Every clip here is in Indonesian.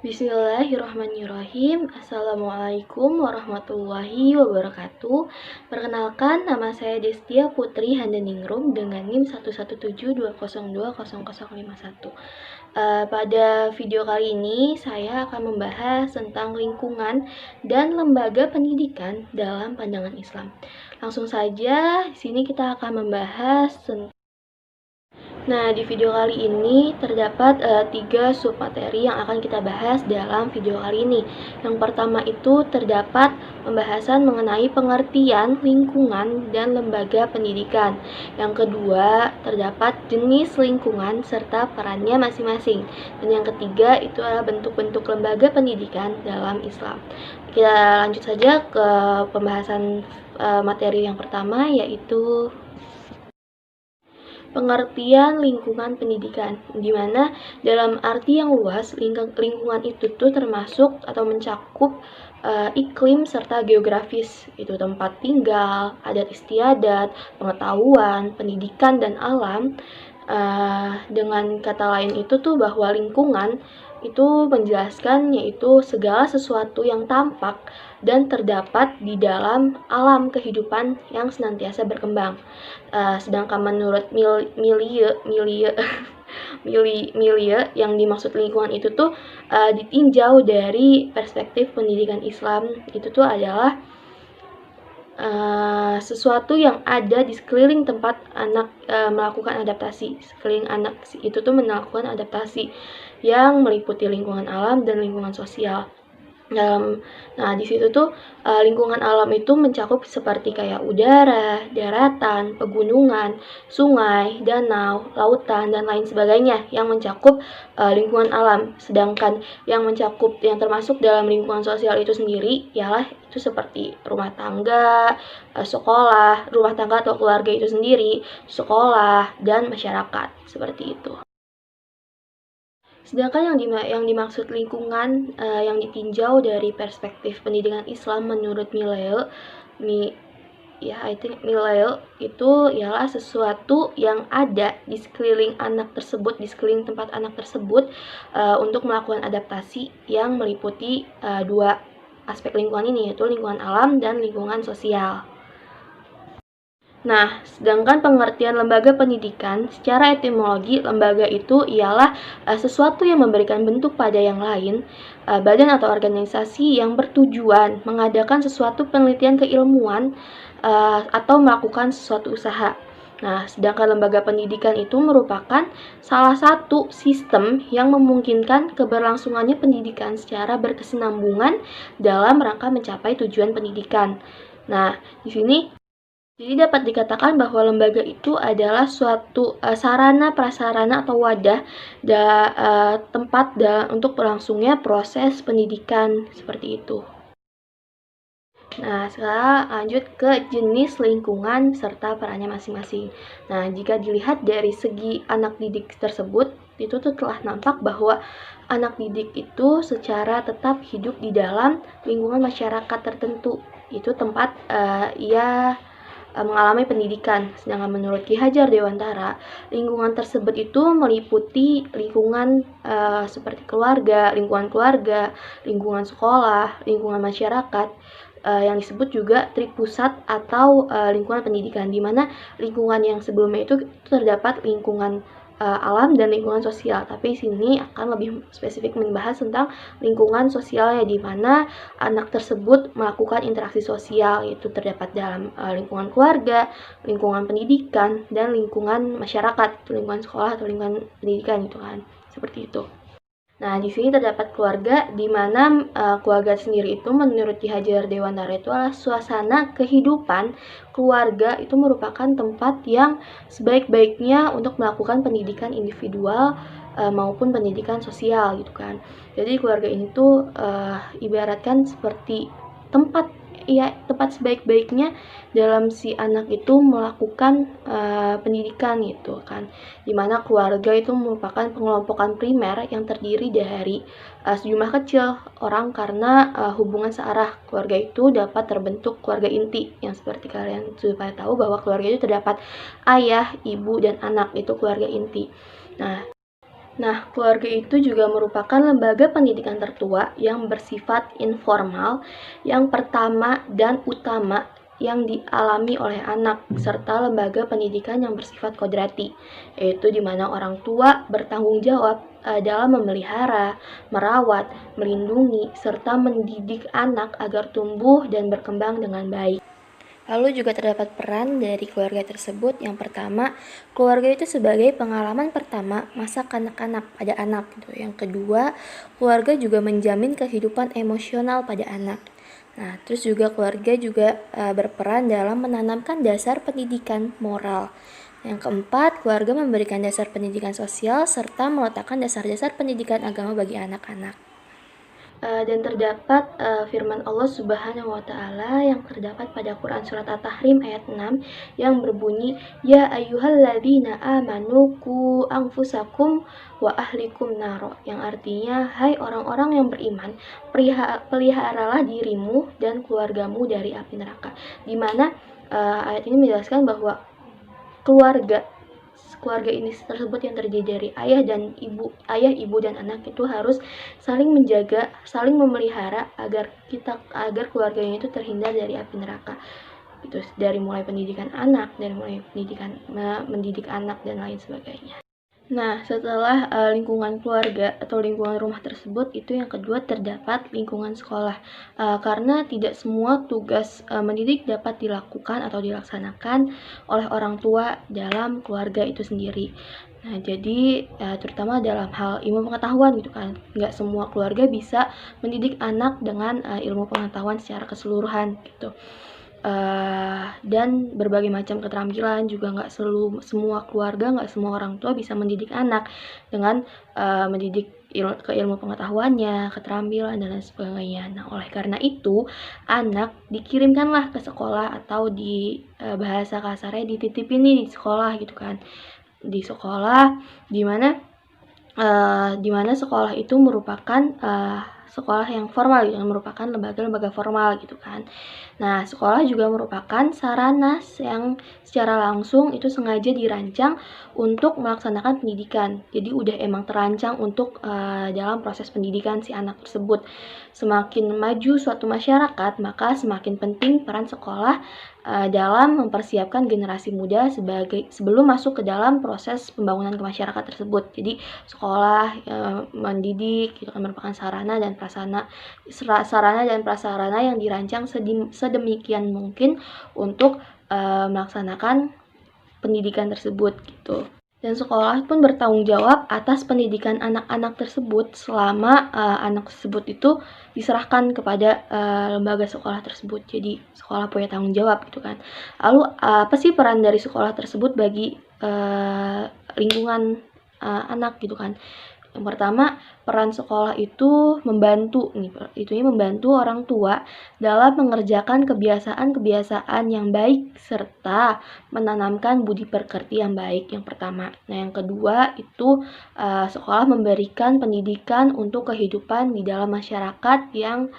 Bismillahirrahmanirrahim. Assalamualaikum warahmatullahi wabarakatuh. Perkenalkan, nama saya Destia Putri Handaningrum dengan NIM 11720205051. Pada video kali ini saya akan membahas tentang lingkungan dan lembaga pendidikan dalam pandangan Islam. Langsung saja, di sini kita akan membahas tentang. Nah, di video kali ini terdapat 3 submateri yang akan kita bahas dalam video kali ini. Yang pertama itu terdapat pembahasan mengenai pengertian lingkungan dan lembaga pendidikan. Yang kedua, terdapat jenis lingkungan serta perannya masing-masing. Dan yang ketiga itu adalah bentuk-bentuk lembaga pendidikan dalam Islam. Kita lanjut saja ke pembahasan materi yang pertama, yaitu pengertian lingkungan pendidikan, di mana dalam arti yang luas lingkungan itu tuh termasuk atau mencakup iklim serta geografis, itu tempat tinggal, adat istiadat, pengetahuan, pendidikan dan alam. Dengan kata lain itu tuh bahwa lingkungan itu menjelaskan yaitu segala sesuatu yang tampak dan terdapat di dalam alam kehidupan yang senantiasa berkembang. Sedangkan menurut Milie yang dimaksud lingkungan itu tuh ditinjau dari perspektif pendidikan Islam, itu tuh adalah sesuatu yang ada di sekeliling tempat anak melakukan adaptasi. Sekeliling anak itu tuh melakukan adaptasi yang meliputi lingkungan alam dan lingkungan sosial. Nah, di situ tuh lingkungan alam itu mencakup seperti kayak udara, daratan, pegunungan, sungai, danau, lautan, dan lain sebagainya yang mencakup lingkungan alam. Sedangkan yang termasuk dalam lingkungan sosial itu sendiri ialah itu seperti rumah tangga, sekolah, rumah tangga atau keluarga itu sendiri, sekolah, dan masyarakat, seperti itu. Sedangkan yang dimaksud lingkungan yang ditinjau dari perspektif pendidikan Islam menurut Milie itu ialah sesuatu yang ada di sekeliling anak tersebut, di sekeliling tempat anak tersebut untuk melakukan adaptasi yang meliputi dua aspek lingkungan ini, yaitu lingkungan alam dan lingkungan sosial. Nah, sedangkan pengertian lembaga pendidikan, secara etimologi, lembaga itu ialah sesuatu yang memberikan bentuk pada yang lain, badan atau organisasi yang bertujuan mengadakan sesuatu penelitian keilmuan atau melakukan sesuatu usaha. Nah, sedangkan lembaga pendidikan itu merupakan salah satu sistem yang memungkinkan keberlangsungannya pendidikan secara berkesinambungan dalam rangka mencapai tujuan pendidikan. Nah, di sini jadi dapat dikatakan bahwa lembaga itu adalah suatu sarana prasarana atau wadah tempat untuk berlangsungnya proses pendidikan, seperti itu. Nah, sekarang lanjut ke jenis lingkungan serta perannya masing-masing. Nah, jika dilihat dari segi anak didik tersebut, itu tuh telah nampak bahwa anak didik itu secara tetap hidup di dalam lingkungan masyarakat tertentu. Itu tempat ia mengalami pendidikan. Sedangkan menurut Ki Hajar Dewantara, lingkungan tersebut itu meliputi lingkungan seperti lingkungan keluarga, lingkungan sekolah, lingkungan masyarakat, yang disebut juga tripusat atau lingkungan pendidikan, di mana lingkungan yang sebelumnya itu terdapat lingkungan alam dan lingkungan sosial. Tapi sini akan lebih spesifik membahas tentang lingkungan sosialnya, di mana anak tersebut melakukan interaksi sosial, yaitu terdapat dalam lingkungan keluarga, lingkungan pendidikan, dan lingkungan masyarakat, lingkungan sekolah atau lingkungan pendidikan, itu kan seperti itu. Nah, di sini terdapat keluarga, di mana keluarga sendiri itu menurut Ki Hajar Dewantara itu adalah suasana kehidupan keluarga, itu merupakan tempat yang sebaik-baiknya untuk melakukan pendidikan individual maupun pendidikan sosial, gitu kan. Jadi keluarga ini tuh ibaratkan seperti tempat sebaik-baiknya dalam si anak itu melakukan pendidikan, gitu kan, dimana keluarga itu merupakan pengelompokan primer yang terdiri dari sejumlah kecil orang, karena hubungan searah. Keluarga itu dapat terbentuk keluarga inti, yang seperti kalian sudah tahu bahwa keluarga itu terdapat ayah, ibu, dan anak, itu keluarga inti. Nah, Nah, keluarga itu juga merupakan lembaga pendidikan tertua yang bersifat informal, yang pertama dan utama yang dialami oleh anak, serta lembaga pendidikan yang bersifat kodrati, yaitu di mana orang tua bertanggung jawab dalam memelihara, merawat, melindungi, serta mendidik anak agar tumbuh dan berkembang dengan baik. Lalu juga terdapat peran dari keluarga tersebut. Yang pertama, keluarga itu sebagai pengalaman pertama masa kanak-kanak pada anak. Gitu. Yang kedua, keluarga juga menjamin kehidupan emosional pada anak. Nah, terus juga keluarga juga berperan dalam menanamkan dasar pendidikan moral. Yang keempat, keluarga memberikan dasar pendidikan sosial serta meletakkan dasar-dasar pendidikan agama bagi anak-anak. Dan terdapat firman Allah Subhanahu wa taala yang terdapat pada Quran surat At-Tahrim ayat 6 yang berbunyi ya ayyuhalladzina amanu qu anfusakum wa ahlikum naro, yang artinya hai orang-orang yang beriman, peliharalah dirimu dan keluargamu dari api neraka. Di mana ayat ini menjelaskan bahwa keluarga ini tersebut yang terdiri dari ayah, ibu dan anak itu harus saling menjaga, saling memelihara agar keluarganya itu terhindar dari api neraka. Itu dari mulai pendidikan anak, dari mulai mendidik anak dan lain sebagainya. Nah, setelah lingkungan keluarga atau lingkungan rumah tersebut, itu yang kedua terdapat lingkungan sekolah. Karena tidak semua tugas mendidik dapat dilakukan atau dilaksanakan oleh orang tua dalam keluarga itu sendiri. Nah, jadi terutama dalam hal ilmu pengetahuan gitu kan, nggak semua keluarga bisa mendidik anak dengan ilmu pengetahuan secara keseluruhan gitu. Dan berbagai macam keterampilan juga nggak semua keluarga, nggak semua orang tua bisa mendidik anak dengan mendidik ilmu pengetahuannya, keterampilan dan lain sebagainya. Nah, oleh karena itu anak dikirimkanlah ke sekolah atau di bahasa kasarnya dititipin nih di sekolah gitu kan, di sekolah dimana sekolah itu merupakan sekolah yang formal, yang merupakan lembaga-lembaga formal gitu kan. Nah, sekolah juga merupakan sarana yang secara langsung itu sengaja dirancang untuk melaksanakan pendidikan. Jadi udah emang terancang untuk dalam proses pendidikan si anak tersebut. Semakin maju suatu masyarakat, maka semakin penting peran sekolah dalam mempersiapkan generasi muda sebelum masuk ke dalam proses pembangunan ke masyarakat tersebut. Jadi sekolah mendidik itu kan merupakan sarana dan prasarana yang dirancang sedemikian mungkin untuk melaksanakan pendidikan tersebut gitu. Dan sekolah pun bertanggung jawab atas pendidikan anak-anak tersebut selama anak tersebut itu diserahkan kepada lembaga sekolah tersebut. Jadi sekolah punya tanggung jawab gitu kan. Lalu apa sih peran dari sekolah tersebut bagi lingkungan anak gitu kan? Yang pertama, peran sekolah itu membantu orang tua dalam mengerjakan kebiasaan-kebiasaan yang baik serta menanamkan budi pekerti yang baik, yang pertama. Nah, yang kedua itu sekolah memberikan pendidikan untuk kehidupan di dalam masyarakat yang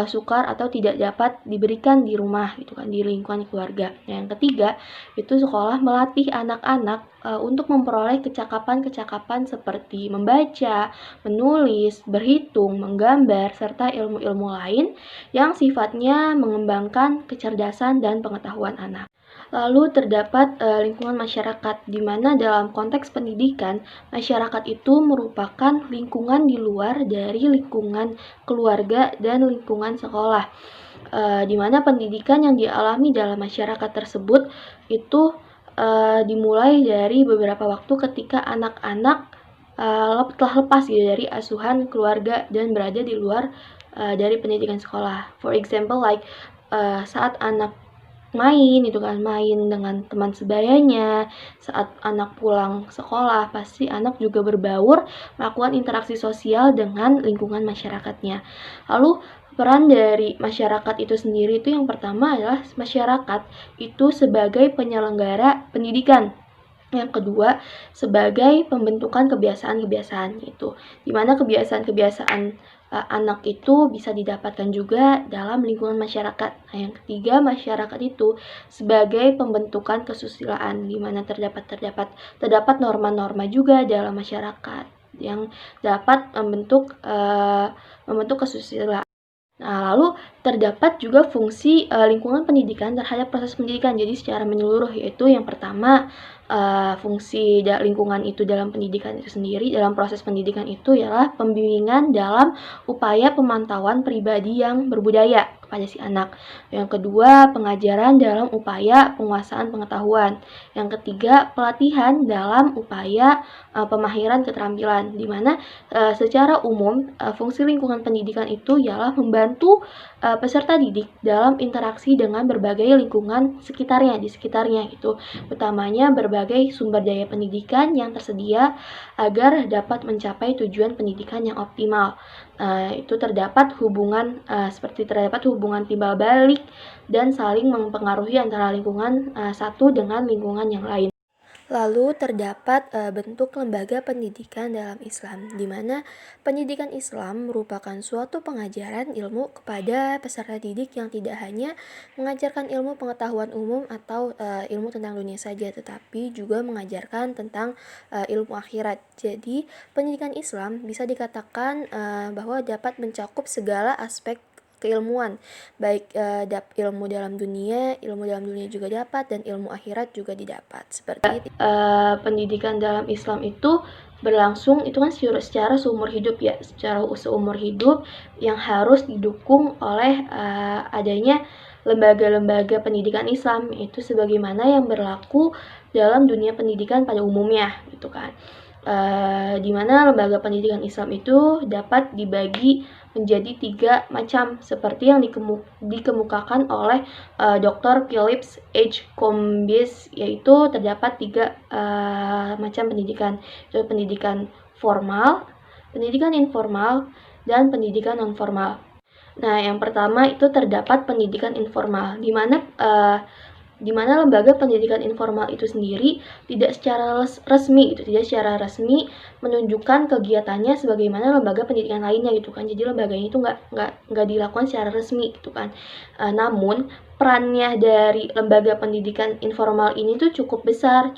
sukar atau tidak dapat diberikan di rumah gitu kan, di lingkungan keluarga. Nah, yang ketiga itu sekolah melatih anak-anak untuk memperoleh kecakapan-kecakapan seperti membaca, menulis, berhitung, menggambar, serta ilmu-ilmu lain yang sifatnya mengembangkan kecerdasan dan pengetahuan anak. Lalu terdapat lingkungan masyarakat, di mana dalam konteks pendidikan, masyarakat itu merupakan lingkungan di luar dari lingkungan keluarga dan lingkungan sekolah. Di mana pendidikan yang dialami dalam masyarakat tersebut itu dimulai dari beberapa waktu ketika anak-anak telah lepas gitu dari asuhan keluarga dan berada di luar dari pendidikan sekolah. For example, like saat anak main dengan teman sebayanya, saat anak pulang sekolah pasti anak juga berbaur melakukan interaksi sosial dengan lingkungan masyarakatnya. Lalu peran dari masyarakat itu sendiri itu yang pertama adalah masyarakat itu sebagai penyelenggara pendidikan. Yang kedua, sebagai pembentukan kebiasaan-kebiasaan itu, di mana kebiasaan-kebiasaan anak itu bisa didapatkan juga dalam lingkungan masyarakat. Nah, yang ketiga, masyarakat itu sebagai pembentukan kesusilaan, di mana terdapat norma-norma juga dalam masyarakat. yang dapat membentuk kesusilaan. Nah, lalu terdapat juga fungsi lingkungan pendidikan terhadap proses pendidikan. Jadi secara menyeluruh, yaitu yang pertama, fungsi lingkungan itu dalam pendidikan itu sendiri, dalam proses pendidikan itu ialah pembimbingan dalam upaya pemantauan pribadi yang berbudaya kepada si anak. Yang kedua, pengajaran dalam upaya penguasaan pengetahuan. Yang ketiga, pelatihan dalam upaya pemahiran keterampilan, di mana secara umum fungsi lingkungan pendidikan itu ialah membantu peserta didik dalam interaksi dengan berbagai lingkungan di sekitarnya gitu. Utamanya berbagai sumber daya pendidikan yang tersedia agar dapat mencapai tujuan pendidikan yang optimal. Itu terdapat hubungan timbal balik dan saling mempengaruhi antara lingkungan satu dengan lingkungan yang lain. Lalu terdapat bentuk lembaga pendidikan dalam Islam, di mana pendidikan Islam merupakan suatu pengajaran ilmu kepada peserta didik yang tidak hanya mengajarkan ilmu pengetahuan umum atau ilmu tentang dunia saja, tetapi juga mengajarkan tentang ilmu akhirat. Jadi, pendidikan Islam bisa dikatakan bahwa dapat mencakup segala aspek keilmuan, baik ilmu dalam dunia juga dapat, dan ilmu akhirat juga didapat. Seperti pendidikan dalam Islam itu berlangsung itu kan secara seumur hidup ya, secara seumur hidup yang harus didukung oleh adanya lembaga-lembaga pendidikan Islam, itu sebagaimana yang berlaku dalam dunia pendidikan pada umumnya gitu kan. Di mana lembaga pendidikan Islam itu dapat dibagi menjadi 3 macam, seperti yang dikemukakan oleh Dr. Phillips H. Combes, yaitu terdapat 3 macam pendidikan, yaitu pendidikan formal, pendidikan informal, dan pendidikan non-formal. Nah, yang pertama itu terdapat pendidikan informal, di mana lembaga pendidikan informal itu sendiri tidak secara resmi menunjukkan kegiatannya sebagaimana lembaga pendidikan lainnya gitu kan. Jadi lembaganya itu nggak dilakukan secara resmi gitu kan. Namun perannya dari lembaga pendidikan informal ini tuh cukup besar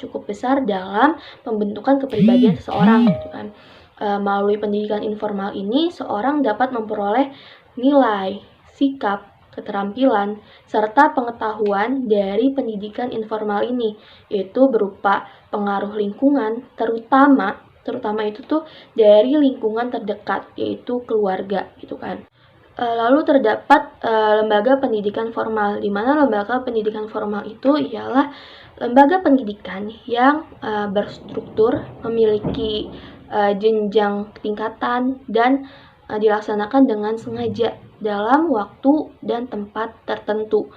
dalam pembentukan kepribadian seseorang gitu kan. Melalui pendidikan informal ini, seorang dapat memperoleh nilai, sikap, keterampilan, serta pengetahuan dari pendidikan informal ini, yaitu berupa pengaruh lingkungan, terutama itu tuh dari lingkungan terdekat, yaitu keluarga gitu kan. Lalu terdapat lembaga pendidikan formal, di mana lembaga pendidikan formal itu ialah lembaga pendidikan yang berstruktur, memiliki jenjang tingkatan, dan dilaksanakan dengan sengaja dalam waktu dan tempat tertentu,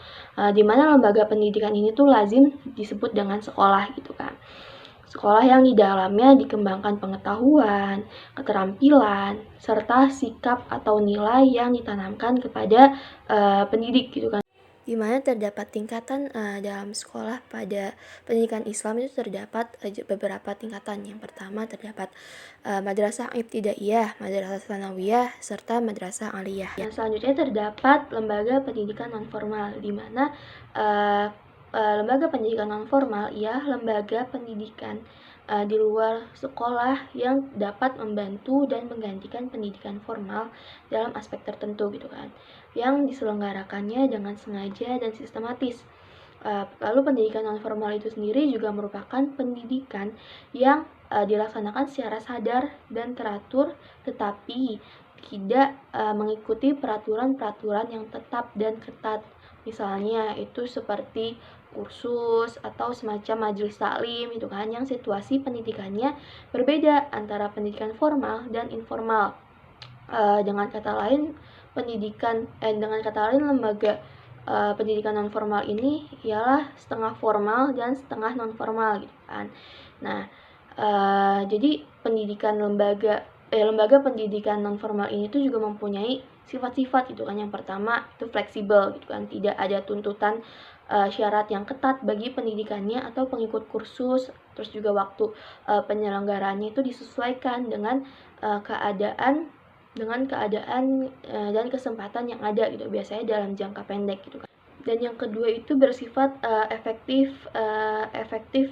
di mana lembaga pendidikan ini tuh lazim disebut dengan sekolah gitu kan. Sekolah yang di dalamnya dikembangkan pengetahuan, keterampilan, serta sikap atau nilai yang ditanamkan kepada pendidik gitu kan. Di mana terdapat tingkatan dalam sekolah pada pendidikan Islam itu terdapat beberapa tingkatan. Yang pertama terdapat madrasah ibtidaiyah, madrasah tsanawiyah, serta madrasah aliyah. Yang selanjutnya terdapat lembaga pendidikan non-formal, di mana lembaga pendidikan non-formal ialah lembaga pendidikan di luar sekolah yang dapat membantu dan menggantikan pendidikan formal dalam aspek tertentu gitu kan, yang diselenggarakannya dengan sengaja dan sistematis. Lalu pendidikan non-formal itu sendiri juga merupakan pendidikan yang dilaksanakan secara sadar dan teratur, tetapi tidak mengikuti peraturan-peraturan yang tetap dan ketat. Misalnya itu seperti kursus atau semacam majelis taklim gitu kan, yang situasi pendidikannya berbeda antara pendidikan formal dan informal. Dengan kata lain lembaga pendidikan non formal ini ialah setengah formal dan setengah non formal gitu kan. Nah, jadi lembaga pendidikan non formal ini tuh juga mempunyai sifat-sifat gitu kan. Yang pertama itu fleksibel gitu kan, tidak ada tuntutan syarat yang ketat bagi pendidikannya atau pengikut kursus. Terus juga waktu penyelenggaraannya itu disesuaikan dengan keadaan dan kesempatan yang ada gitu, biasanya dalam jangka pendek gitu kan. Dan yang kedua itu bersifat efektif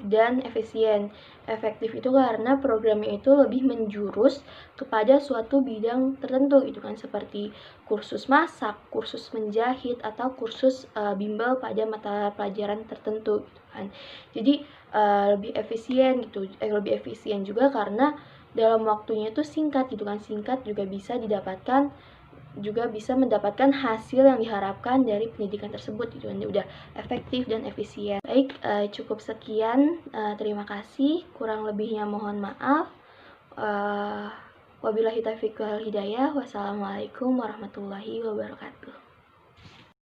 dan efisien. Efektif itu karena programnya itu lebih menjurus kepada suatu bidang tertentu gitu kan, seperti kursus masak, kursus menjahit, atau kursus bimbel pada mata pelajaran tertentu gitu kan. Jadi lebih efisien gitu, lebih efisien juga karena dalam waktunya itu singkat gitu kan, singkat juga bisa mendapatkan hasil yang diharapkan dari pendidikan tersebut gitu kan, udah efektif dan efisien. Baik, cukup sekian, terima kasih, kurang lebihnya mohon maaf. Wabillahi taufiq wal hidayah. Wassalamualaikum warahmatullahi wabarakatuh.